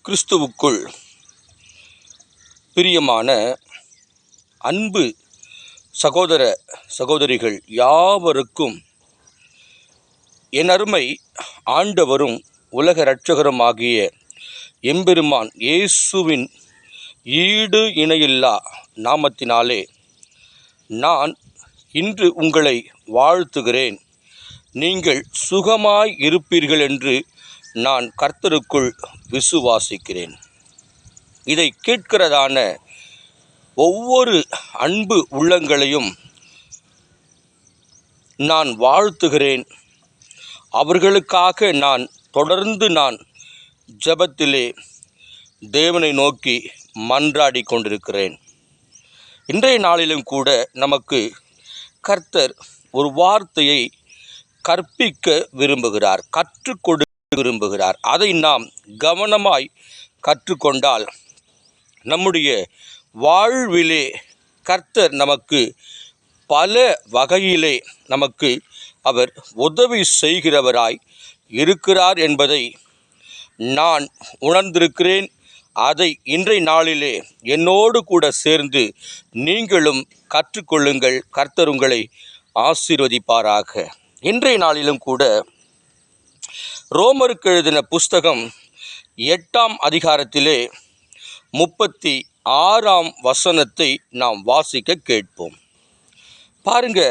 கிறிஸ்துவுக்குள் பிரியமான அன்பு சகோதர சகோதரிகள் யாவருக்கும் என் அருமை ஆண்டவரும் உலக இரட்சகரும் ஆகிய எம்பெருமான் இயேசுவின் ஈடு இணையில்லா நாமத்தினாலே நான் இன்று உங்களை வாழ்த்துகிறேன். நீங்கள் சுகமாய் இருப்பீர்கள் என்று நான் கர்த்தருக்குள் விசுவாசிக்கிறேன். இதை கேட்கிறதான ஒவ்வொரு அன்பு உள்ளங்களையும் நான் வாழ்த்துகிறேன். அவர்களுக்காக நான் தொடர்ந்து ஜெபத்திலே தேவனை நோக்கி மன்றாடி கொண்டிருக்கிறேன். இன்றைய நாளிலும் கூட நமக்கு கர்த்தர் ஒரு வார்த்தையை கற்பிக்க விரும்புகிறார், கற்றுக் கொடுக்க விரும்புகிறார். அதை நாம் கவனமாய் கற்றுக்கொண்டால் நம்முடைய வாழ்விலே கர்த்தர் நமக்கு பல வகையிலே நமக்கு அவர் உதவி செய்கிறவராய் இருக்கிறார் என்பதை நான் உணர்ந்திருக்கிறேன். அதை இன்றைய நாளிலே என்னோடு கூட சேர்ந்து நீங்களும் கற்றுக்கொள்ளுங்கள். கர்த்தர் உங்களை ஆசீர்வதிப்பாராக. இன்றைய நாளிலும் கூட ரோமருக்கு எழுதின புஸ்தகம் 8ஆம் அதிகாரத்திலே 36ஆம் வசனத்தை நாம் வாசிக்க கேட்போம். பாருங்க,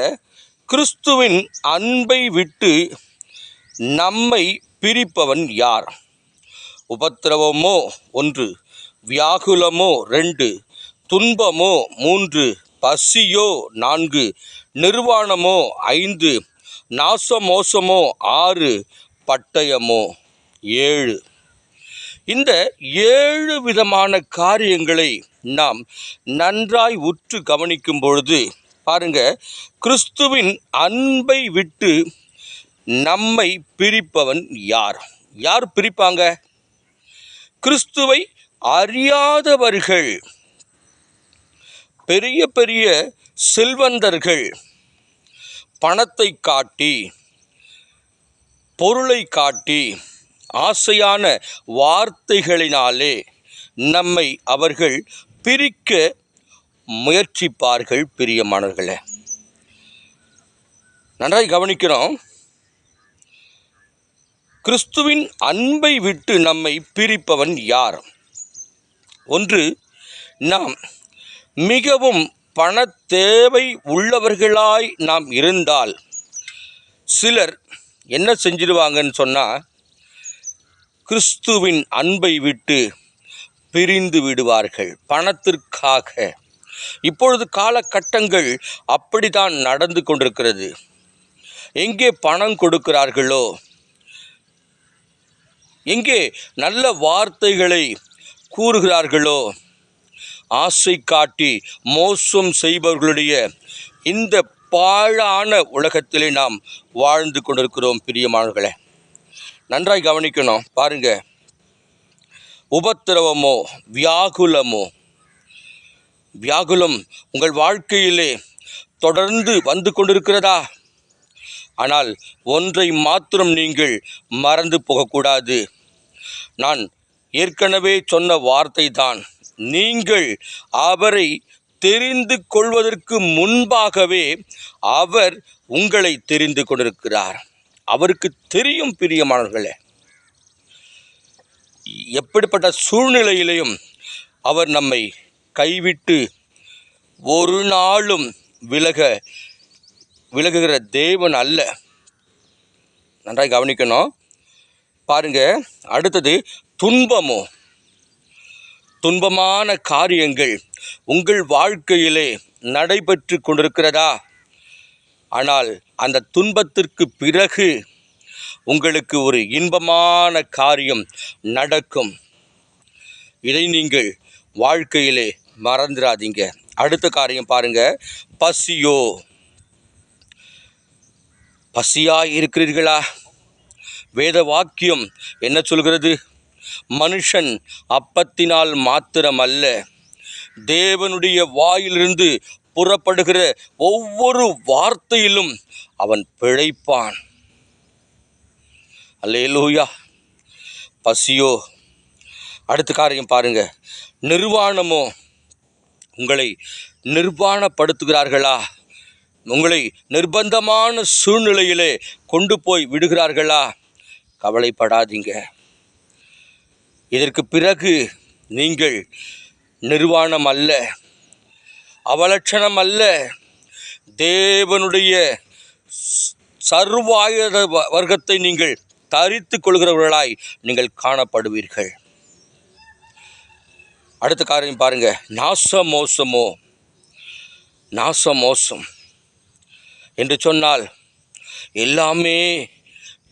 கிறிஸ்துவின் அன்பை விட்டு நம்மை பிரிப்பவன் யார்? உபத்திரவமோ 1, வியாகுலமோ 2, துன்பமோ 3, பசியோ 4, நிர்வாணமோ 5, நாசமோசமோ 6, பட்டயமோ 7. இந்த 7 விதமான காரியங்களை நாம் நன்றாய் உற்று கவனிக்கும் பொழுது பாருங்க, கிறிஸ்துவின் அன்பை விட்டு நம்மை பிரிப்பவன் யார்? யார் பிரிப்பாங்க? கிறிஸ்துவை அறியாதவர்கள், பெரிய பெரிய செல்வந்தர்கள் பணத்தை காட்டி, பொருளை காட்டி, ஆசையான வார்த்தைகளினாலே நம்மை அவர்கள் பிரிக்க முயற்சிப்பார்கள். பிரியமானவர்களே, நன்றாய் கவனிக்கிறோம். கிறிஸ்துவின் அன்பை விட்டு நம்மை பிரிப்பவன் யார்? 1, நாம் மிகவும் பண தேவை உள்ளவர்களாய் நாம் இருந்தால் சிலர் என்ன செஞ்சிடுவாங்கன்னு சொன்னால், கிறிஸ்துவின் அன்பை விட்டு பிரிந்து விடுவார்கள் பணத்திற்காக. இப்பொழுது காலகட்டங்கள் அப்படித்தான் நடந்து கொண்டிருக்கிறது. எங்கே பணம் கொடுக்கிறார்களோ, எங்கே நல்ல வார்த்தைகளை கூறுகிறார்களோ, ஆசை காட்டி மோசம் செய்பவர்களுடைய இந்த பாழான உலகத்திலே நாம் வாழ்ந்து கொண்டிருக்கிறோம். பிரியமானவர்களே, நன்றாய் கவனிக்கணும். பாருங்க, உபத்திரவமோ வியாகுலமோ, வியாகுலம் உங்கள் வாழ்க்கையிலே தொடர்ந்து வந்து கொண்டிருக்கிறதா? ஆனால் ஒன்றை மாத்திரம் நீங்கள் மறந்து போகக்கூடாது. நான் ஏற்கனவே சொன்ன வார்த்தை தான். நீங்கள் அவரை தெரிந்து கொள்வதற்கு முன்பாகவே அவர் உங்களை தெரிந்து கொண்டிருக்கிறார். அவருக்கு தெரியும். பிரியமானவர்களே, எப்படிப்பட்ட சூழ்நிலையிலையும் அவர் நம்மை கைவிட்டு ஒரு நாளும் விலகுகிற தேவன் அல்ல. நன்றாய் கவனிக்கணும். பாருங்க, அடுத்தது துன்பமோ, துன்பமான காரியங்கள் உங்கள் வாழ்க்கையிலே நடைபெற்று கொண்டிருக்கிறதா? ஆனால் அந்த துன்பத்திற்கு பிறகு உங்களுக்கு ஒரு இன்பமான காரியம் நடக்கும். இதை நீங்கள் வாழ்க்கையிலே மறந்துடாதீங்க. அடுத்த காரியம் பாருங்க, பசியோ, பசியாய் இருக்கிறீர்களா? வேத வாக்கியம் என்ன சொல்கிறது? மனுஷன் அப்பத்தினால் மாத்திரமல்ல, தேவனுடைய வாயிலிருந்து புறப்படுகிற ஒவ்வொரு வார்த்தையிலும் அவன் பிழைப்பான். அல்லேலூயா. பசியோ அடுத்த காரியம் பாருங்க, நிர்வாணமோ உங்களை நிர்வாணப்படுத்துகிறார்களா? உங்களை நிர்பந்தமான சூழ்நிலையிலே கொண்டு போய் விடுகிறார்களா? கவலைப்படாதீங்க. இதற்கு பிறகு நீங்கள் நிர்வாணம் அல்ல, அவலட்சணம் அல்ல, தேவனுடைய சர்வாயுத வர்க்கத்தை நீங்கள் தரித்து கொள்கிறவர்களாய் நீங்கள் காணப்படுவீர்கள். அடுத்த காரியம் பாருங்க, நாசமோசம் என்று சொன்னால் எல்லாமே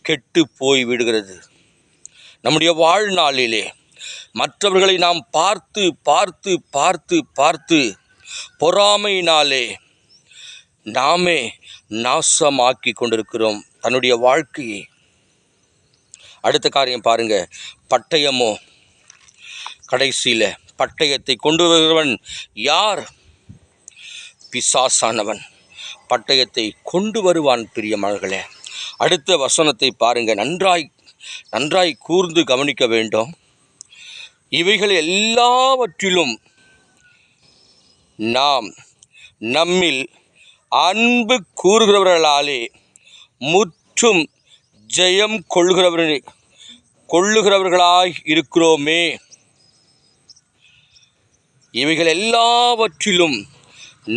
கெட்டு போய் விடுகிறது. நம்முடைய வாழ்நாளிலே மற்றவர்களை நாம் பார்த்து பார்த்து பார்த்து பார்த்து பொறாமையினாலே நாமே நாசமாக்கி கொண்டிருக்கிறோம் தன்னுடைய வாழ்க்கையை. அடுத்த காரியம் பாருங்க, பட்டயமோ, கடைசியில் பட்டயத்தை கொண்டு வருகிறவன் யார்? பிசாசானவன் பட்டயத்தை கொண்டு வருவான் பிரியமானவர்களே. அடுத்த வசனத்தை பாருங்க, நன்றாய் கூர்ந்து கவனிக்க வேண்டும். இவைகள் எல்லாவற்றிலும் நாம் நம்மில் அன்பு கூறுகிறவர்களாலே முற்றும் ஜெயம் கொள்ளுகிறவர்களாய் இருக்கிறோமே. இவைகள் எல்லாவற்றிலும்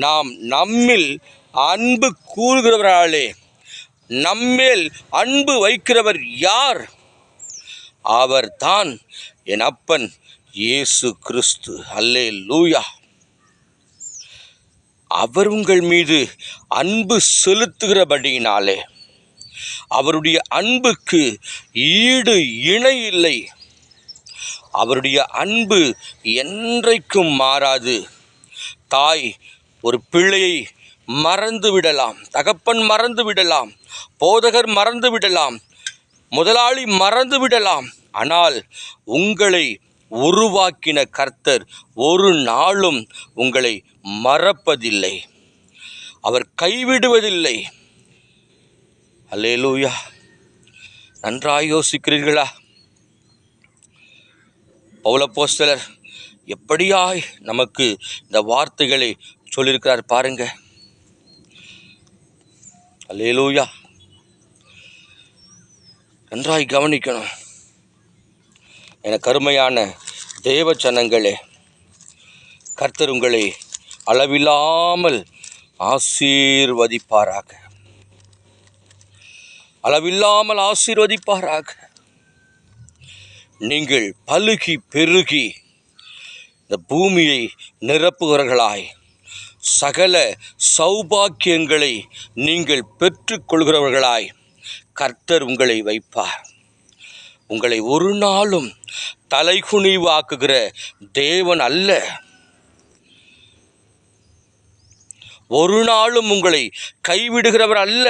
நாம் நம்மில் அன்பு கூறுகிறவர்களாலே, நம்மேல் அன்பு வைக்கிறவர் யார்? அவர்தான் என் அப்பன் இயேசு கிறிஸ்து. அல்லேலூயா. அவர் உங்கள் மீது அன்பு செலுத்துகிறபடியினாலே அவருடைய அன்புக்கு ஈடு இணை இல்லை. அவருடைய அன்பு என்றைக்கும் மாறாது. தாய் ஒரு பிள்ளையை மறந்து விடலாம், தகப்பன் மறந்து விடலாம், போதகர் மறந்து விடலாம், முதலாளி மறந்து விடலாம். ஆனால் உங்களை உருவாக்கின கர்த்தர் ஒரு நாளும் உங்களை மறப்பதில்லை, அவர் கைவிடுவதில்லை. அல்லேலூயா. நன்றாய் யோசிக்கிறீர்களா? பவுலப்போஸ்தலர் எப்படியாய் நமக்கு இந்த வார்த்தைகளை சொல்லியிருக்கிறார் பாருங்க. அல்லேலூயா. நன்றாய் கவனிக்கணும். எனக்கு அருமையான தேவ ஜனங்களே, கர்த்தர் உங்களை அளவில்லாமல் ஆசீர்வதிப்பாராக, அளவில்லாமல் ஆசீர்வதிப்பாராக. நீங்கள் பலுகி பெருகி இந்த பூமியை நிரப்புகிறவர்களாய் சகல சௌபாக்கியங்களை நீங்கள் பெற்றுக்கொள்கிறவர்களாய் கர்த்தர் உங்களை வைப்பார். உங்களை ஒரு நாளும் தலைகுனிவாக்குகிற தேவன் அல்ல. ஒரு நாளும் உங்களை கைவிடுகிறவர் அல்ல.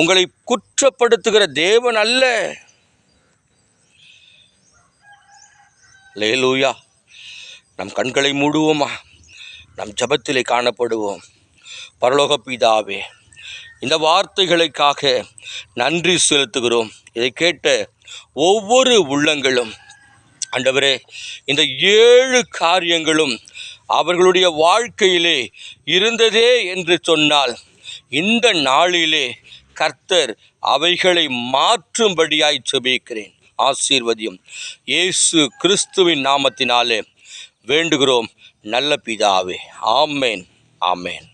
உங்களை குற்றப்படுத்துகிற தேவன் அல்ல. அல்லேலூயா. நம் கண்களை மூடுவோமா? நம் ஜெபத்திலே காணப்படுவோம். பரலோக பிதாவே, இந்த வார்த்தைகளுக்காக நன்றி செலுத்துகிறோம். இதை கேட்ட ஒவ்வொரு உள்ளங்களும் ஆண்டவரே, இந்த 7 காரியங்களும் அவர்களுடைய வாழ்க்கையிலே இருந்ததே என்று சொன்னால், இந்த நாளிலே கர்த்தர் அவைகளை மாற்றும்படியாய் ஜெபிக்கிறேன். ஆசீர்வதியும் இயேசு கிறிஸ்துவின் நாமத்தினாலே வேண்டுகிறோம் நல்ல பிதாவே. ஆமேன், ஆமேன்.